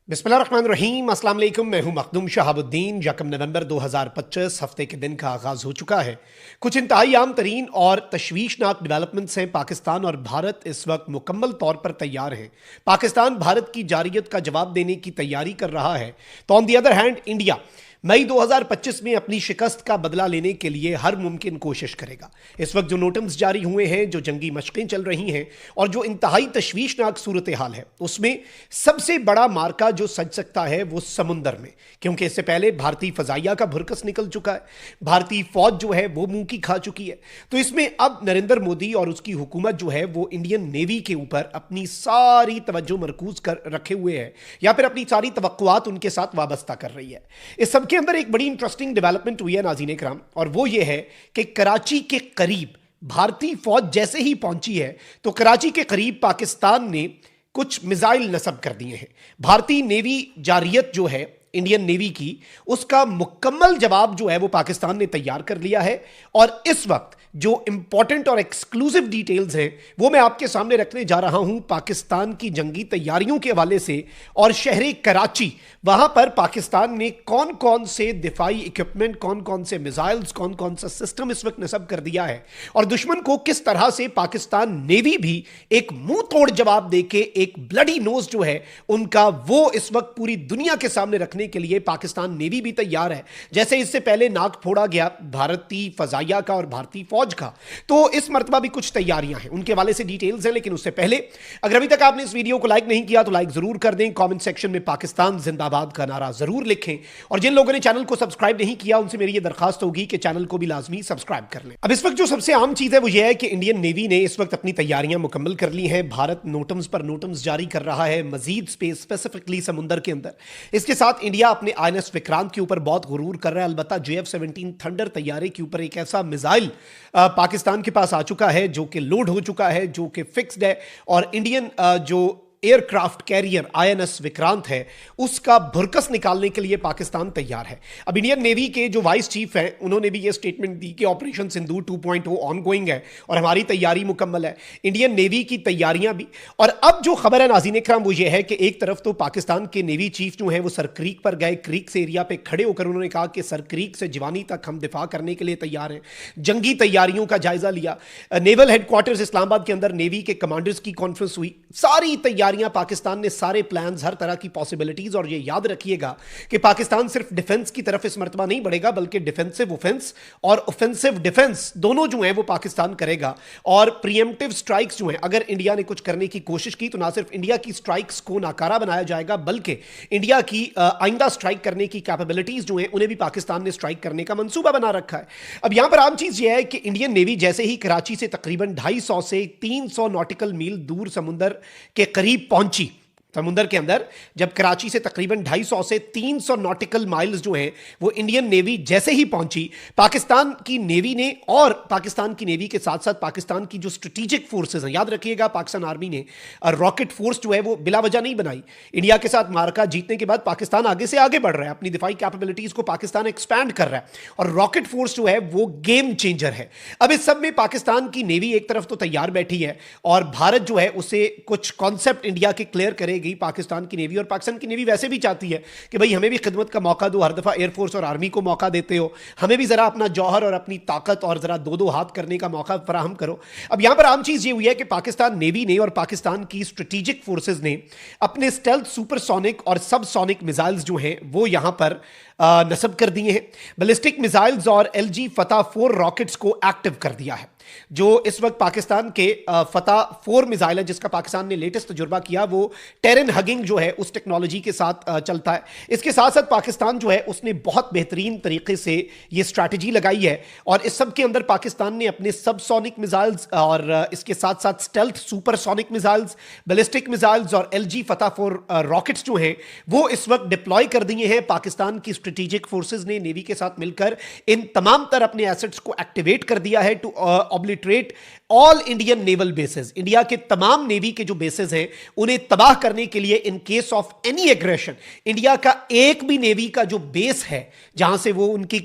बिस्मिल्लाहिर्रहमानिर्रहीम, अस्सलाम वालेकुम। मैं हूं मखदूम शहाबुद्दीन। यकम नवंबर 2025 हफ्ते के दिन का आगाज हो चुका है। कुछ इंतहाई आम तरीन और तशवीशनाक डेवलपमेंट्स हैं। पाकिस्तान और भारत इस वक्त मुकम्मल तौर पर तैयार हैं। पाकिस्तान भारत की जारियत का जवाब देने की तैयारी कर रहा है, तो on the other hand India May 2025 में अपनी शिकस्त का बदला लेने के लिए हर मुमकिन कोशिश करेगा। इस वक्त जो नोटम्स जारी हुए हैं, जो जंगी मशकें चल रही हैं और जो इंतहाई तशवीशनाक सूरत हाल है, उसमें सबसे बड़ा मार्का जो सज सकता है वो समुंदर में, क्योंकि इससे पहले भारतीय फजाइया का भुरकस निकल चुका है। भारतीय फौज जो है वो मुंह की खा चुकी है। तो इसमें अब नरेंद्र मोदी और उसकी हुकूमत जो है वो इंडियन नेवी के ऊपर अपनी सारी तवज्जो मरकूज कर रखे हुए है, या फिर अपनी सारी तवक्कुआत उनके साथ वाबस्ता कर रही है। इस सबके अंदर एक बड़ी इंटरेस्टिंग डेवलपमेंट हुई है नाज़रीन इकराम, और वो ये है कि कराची के करीब भारतीय फौज जैसे ही पहुंची है तो कराची के करीब पाकिस्तान ने कुछ मिसाइल नस्ब कर दिए हैं। भारतीय नेवी जारियत जो है इंडियन नेवी की, उसका मुकम्मल जवाब जो है वो पाकिस्तान ने तैयार कर लिया है। और इस वक्त जो इंपॉर्टेंट और एक्सक्लूसिव डिटेल्स हैं वो मैं आपके सामने रखने जा रहा हूं पाकिस्तान की जंगी तैयारियों के हवाले से। और शहर कराची, वहां पर पाकिस्तान ने कौन कौन से दिफाई इक्विपमेंट, कौन कौन से मिसाइल्स, कौन कौन सा सिस्टम इस वक्त नस्ब कर दिया है, और दुश्मन को किस तरह से पाकिस्तान नेवी भी एक मुंह तोड़ जवाब देके एक ब्लडी नोज जो है उनका, वो इस वक्त पूरी दुनिया के सामने रखने के लिए पाकिस्तान नेवी भी तैयार है। जैसे इससे पहले नाक फोड़ा गया भारतीय फजाइया का और भारतीय फौज का, तो इस मर्तबा भी कुछ तैयारियां हैं, उनके वाले से डिटेल्स हैं। लेकिन उससे पहले अगर अभी तक आपने इस वीडियो को लाइक नहीं किया तो लाइक जरूर कर दें। कमेंट सेक्शन में पाकिस्तान जिंदाबाद का नारा जरूर लिखें, और जिन लोगों ने चैनल को सब्सक्राइब नहीं किया उनसे मेरी यह दरखास्त होगी कि चैनल को भी लाजमी सब्सक्राइब कर लें। अब इस वक्त जो सबसे आम चीज है वो यह है कि इंडियन नेवी ने इस वक्त अपनी तैयारियां मुकम्मल कर ली हैं। भारत नोटम्स पर नोटम्स जारी कर रहा है मजीद स्पेस, स्पेसिफिकली समुंदर के अंदर। इसके साथ इंडिया अपने INS विक्रांत के ऊपर बहुत गुरूर कर रहा है। अलबत्ता JF-17 थंडर तैयारे के ऊपर एक ऐसा मिसाइल पाकिस्तान के पास आ चुका है जो कि लोड हो चुका है, जो कि फिक्स्ड है, और इंडियन जो एयरक्राफ्ट कैरियर INS विक्रांत है उसका भुरकस निकालने के लिए पाकिस्तान तैयार है। अब इंडियन नेवी के जो वाइस चीफ हैं उन्होंने भी ये स्टेटमेंट दी कि ऑपरेशन सिंदूर 2.0 ऑनगोइंग है और हमारी तैयारी मुकम्मल है। इंडियन नेवी की तैयारियां भी। और अब जो खबर है नाज़रीन इकराम वो ये है कि एक तरफ तो पाकिस्तान के नेवी चीफ जो है वो सर क्रीक पर गए, क्रीक से एरिया पे खड़े होकर उन्होंने कहा कि सर क्रीक से जवानी तक हम दिफा करने के लिए तैयार हैं। जंगी तैयारियों का जायजा लिया। नेवल हेडक्वार्टर्स इस्लामाबाद के अंदर नेवी के कमांडर्स की कॉन्फ्रेंस हुई। सारी तैयारियां, पाकिस्तान ने सारे प्लान्स, हर तरह की पॉसिबिलिटीज, और ये याद रखिएगा कि पाकिस्तान सिर्फ डिफेंस की तरफ इस मर्तबा नहीं बढ़ेगा बल्कि डिफेंसिव ऑफेंस और ऑफेंसिव डिफेंस दोनों जो है वो पाकिस्तान करेगा। और प्रीएम्प्टिव स्ट्राइक्स जो है, अगर इंडिया ने कुछ करने की कोशिश की तो ना सिर्फ इंडिया की स्ट्राइक्स को नाकारा बनाया जाएगा बल्कि इंडिया की आइंदा स्ट्राइक करने की कैपेबिलिटीज जो है उन्हें भी पाकिस्तान ने स्ट्राइक करने का मंसूबा बना रखा है। अब यहां पर आम चीज यह है कि इंडियन नेवी जैसे ही कराची से तकरीबन 250 से 300 नॉटिकल मील दूर समुंदर के करीब पहुंची, समुंदर के अंदर जब कराची से तकरीबन 250 से 300 नॉटिकल माइल्स जो हैं वो इंडियन नेवी जैसे ही पहुंची, पाकिस्तान की नेवी ने, और पाकिस्तान की नेवी के साथ साथ पाकिस्तान की जो स्ट्रेटेजिक फोर्सेस हैं, याद रखिएगा पाकिस्तान आर्मी ने रॉकेट फोर्स जो है वो बिला वजह नहीं बनाई। इंडिया के साथ मार्का जीतने के बाद पाकिस्तान आगे से आगे बढ़ रहा है, अपनी दिफाई कैपेबिलिटीज को पाकिस्तान एक्सपैंड कर रहा है, और रॉकेट फोर्स जो है वो गेम चेंजर है। अब इस सब में पाकिस्तान की नेवी एक तरफ तो तैयार बैठी है और भारत जो है उसे कुछ कॉन्सेप्ट इंडिया के क्लियर करेगी पाकिस्तान की नेवी। और पाकिस्तान की नेवी वैसे भी चाहती है कि भाई हमें भी खिदमत का मौका दो, हर दफा एयरफोर्स और आर्मी को मौका देते हो, हमें भी जरा अपना जौहर और अपनी ताकत और जरा दो दो हाथ करने का मौका फराहम करो। अब यहां पर आम चीज ये हुई है कि पाकिस्तान नेवी ने और पाकिस्तान की स्ट्रेटेजिक फोर्सेज ने अपने स्टेल्थ सुपरसोनिक और सबसोनिक मिसाइल्स जो हैं वो यहां पर नस्ब कर दिए हैं। बैलिस्टिक मिसाइल्स और LG फतह 4 रॉकेट्स को एक्टिव कर दिया है। जो इस वक्त पाकिस्तान के फतह 4 मिसाइल है जिसका पाकिस्तान ने लेटेस्ट तजुर्बा किया, वो टेरन हगिंग जो है उस टेक्नोलॉजी के साथ चलता है। इसके साथ साथ पाकिस्तान जो है उसने बहुत बेहतरीन तरीके से ये स्ट्रैटेजी लगाई है, और इस सब के अंदर पाकिस्तान ने अपने सबसोनिक मिसाइल्स और इसके साथ साथ stealth supersonic missiles, ballistic missiles और LG फतह 4 रॉकेट्स जो हैं वो इस वक्त डिप्लॉय कर दिए हैं। पाकिस्तान की स्ट्रेटेजिक फोर्सेज ने नेवी के साथ मिलकर इन तमाम तरह अपने एसेट्स को एक्टिवेट कर दिया है to obliterate all Indian naval bases. India के तमाम नेवी के जो बेसेस हैं उन्हें तबाह करने के लिए in case of any aggression, India का एक भी नेवी का जो बेस है जहां से वो उनकी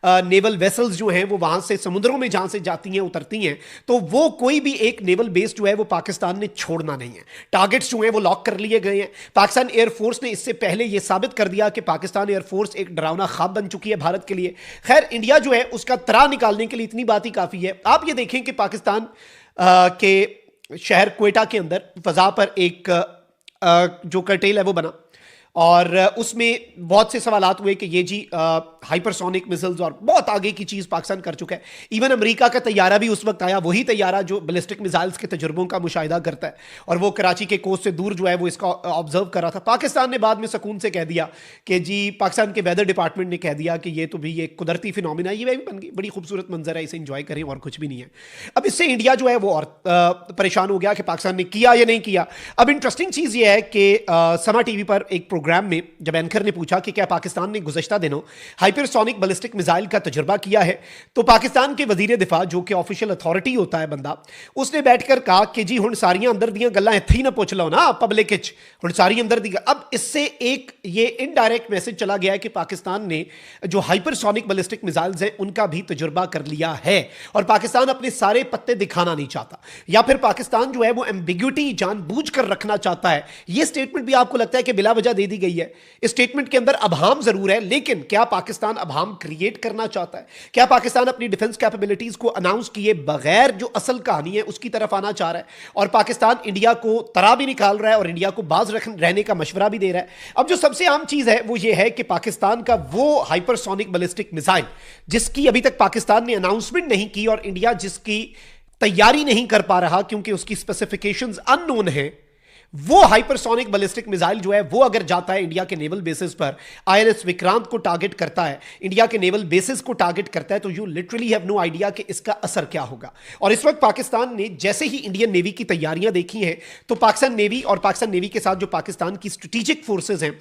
नेवल वेसल्स जो हैं वो वहां से समुद्रों में जहां से जाती हैं उतरती हैं, तो वो कोई भी एक नेवल बेस जो है वो पाकिस्तान ने छोड़ना नहीं है। टारगेट्स जो हैं वो लॉक कर लिए गए हैं। पाकिस्तान एयरफोर्स ने इससे पहले ये साबित कर दिया कि पाकिस्तान एयरफोर्स एक डरावना ख्वाब बन चुकी है भारत के लिए। खैर, इंडिया जो है उसका तरा निकालने के लिए इतनी बात ही काफी है। आप ये देखें कि पाकिस्तान के शहर क्वेटा के अंदर फजा पर एक जो कर्टेल है वो बना, और उसमें बहुत से सवालात हुए कि ये जी हाइपरसोनिक मिसाइल्स और बहुत आगे की चीज़ पाकिस्तान कर चुका है। इवन अमेरिका का तैयारा भी उस वक्त आया, वही तैयारा जो बैलिस्टिक मिसाइल्स के तजुर्बों का मुशाहिदा करता है, और वो कराची के कोस्ट से दूर जो है वो इसका ऑब्जर्व कर रहा था। पाकिस्तान ने बाद में सुकून से कह दिया कि जी, पाकिस्तान के वेदर डिपार्टमेंट ने कह दिया कि ये तो भी ये कुदरती फिनोमिना, ये भी बन गई, बड़ी खूबसूरत मंजर है, इसे इंजॉय करें और कुछ भी नहीं है। अब इससे इंडिया जो है वो और परेशान हो गया कि पाकिस्तान ने किया या नहीं किया। अब इंटरेस्टिंग चीज़ ये है कि समा टीवी पर एक प्रोग्राम में जब एंकर ने पूछा कि क्या पाकिस्तान ने गुज़श्ता दिनों हाइपरसोनिक बैलिस्टिक मिसाइल का तजुर्बा किया है, तो पाकिस्तान के वजीर दिफा, जो कि ऑफिशियल अथॉरिटी होता है बंदा, उसने बैठकर कहा कि जी हुण सारियां अंदर दियां गल्लां इत्थे ही ना पुछ लो ना पब्लिक विच, हुण सारी अंदर दी। अब इससे एक ये इनडायरेक्ट मैसेज चला गया है कि पाकिस्तान ने जो हाइपरसोनिक बैलिस्टिक मिसाइल्स हैं उनका भी तजुर्बा कर लिया है, और पाकिस्तान अपने सारे पत्ते दिखाना नहीं चाहता, या फिर पाकिस्तान जो है वो एम्बिग्युइटी जानबूझकर रखना चाहता है। ये स्टेटमेंट भी आपको लगता है कि बिला वजह दे दी गई है? इस स्टेटमेंट के अंदर अभाम जरूर है, लेकिन क्या पाकिस्तान अभाम क्रिएट करना चाहता है? क्या पाकिस्तान अपनी डिफेंस कैपेबिलिटीज को अनाउंस किए बगैर जो असल कहानी है उसकी तरफ आना चाह रहा है? और पाकिस्तान इंडिया को तरा भी निकाल रहा है और इंडिया को बाज रहने का मशवरा भी दे रहा है। अब जो सबसे आम चीज है वो ये है कि पाकिस्तान का वो हाइपरसोनिक बैलिस्टिक मिसाइल जिसकी अभी तक पाकिस्तान ने अनाउंसमेंट नहीं की, और इंडिया जिसकी तैयारी नहीं कर पा रहा क्योंकि उसकी स्पेसिफिकेशंस अननोन है, वो हाइपरसोनिक बैलिस्टिक मिसाइल जो है वो अगर जाता है इंडिया के नेवल बेसिस पर, आईएनएस विक्रांत को टारगेट करता है, इंडिया के नेवल बेसिस को टारगेट करता है, तो you literally have no idea कि इसका असर क्या होगा। और इस वक्त पाकिस्तान ने जैसे ही इंडियन नेवी की तैयारियां देखी हैं, तो पाकिस्तान नेवी और पाकिस्तान नेवी के साथ जो पाकिस्तान की स्ट्रेटेजिक फोर्सेज हैं,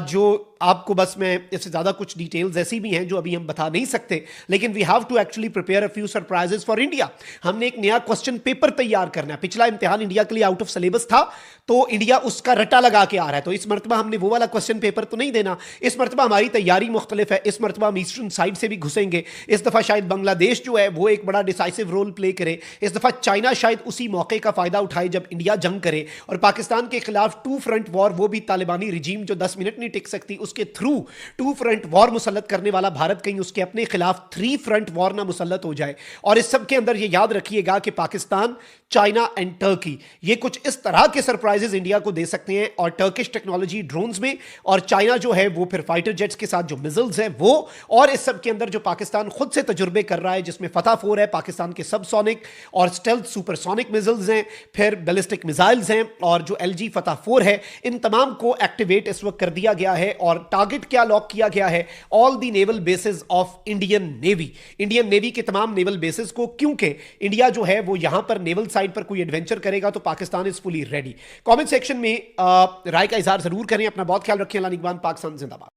जो आपको बस मैं इससे ज्यादा कुछ डिटेल्स ऐसी भी हैं जो अभी हम बता नहीं सकते, लेकिन we have to actually prepare a few surprises for India. हमने एक नया क्वेश्चन पेपर तैयार करना है। पिछला इम्तिहान इंडिया के लिए आउट ऑफ सिलेबस था, तो इंडिया उसका रटा लगा के आ रहा है, तो इस मरतबा हमने वो वाला क्वेश्चन पेपर तो नहीं देना। इस मरतबा हमारी तैयारी मुख्तलिफ है। इस मरतबा हम ईस्टर्न साइड से भी घुसेंगे। इस दफा शायद बांग्लादेश जो है वो एक बड़ा डिसाइसिव रोल प्ले करे। इस दफा चाइना शायद उसी मौके का फायदा उठाए जब इंडिया जंग करे, और पाकिस्तान के खिलाफ टू फ्रंट वॉर, वो भी तालिबानी रिजीम जो 10 मिनट नहीं टिक सकती, उसके थ्रू टू फ्रंट वॉर मुसल्लत करने वाला भारत कहीं उसके अपने खिलाफ 3 फ्रंट वॉर ना मुसल्लत हो जाए। और इस सब के अंदर ये याद रखिएगा कि पाकिस्तान, चाइना एंड टर्की, ये कुछ इस तरह के सरप्राइजेस इंडिया को दे सकते हैं, और टर्किश टेक्नोलॉजी ड्रोन्स में, और चाइना जो है वो फिर फाइटर जेट्स के साथ जो मिसाइल्स हैं वो, और इस सब के अंदर जो पाकिस्तान खुद से तजुर्बे कर रहा है, जिसमें फतह 4 है, पाकिस्तान के सबसोनिक और स्टेल्थ सुपरसोनिक मिसाइल्स हैं, फिर बैलिस्टिक मिसाइल्स हैं, और जो LG फतह 4 है, इन तमाम को एक्टिवेट इस वक्त कर दिया गया है। और टारगेट क्या लॉक किया गया है? All the naval basis of Indian navy, Indian navy के तमाम नेवल बेसिस को, क्योंकि इंडिया जो है वो यहां पर नेवल साइड पर कोई एडवेंचर करेगा तो Pakistan is fully ready. Comment section में राय का इजहार जरूर करें। अपना बहुत ख्याल रखें। अल्लाह निगहबान। पाकिस्तान जिंदाबाद।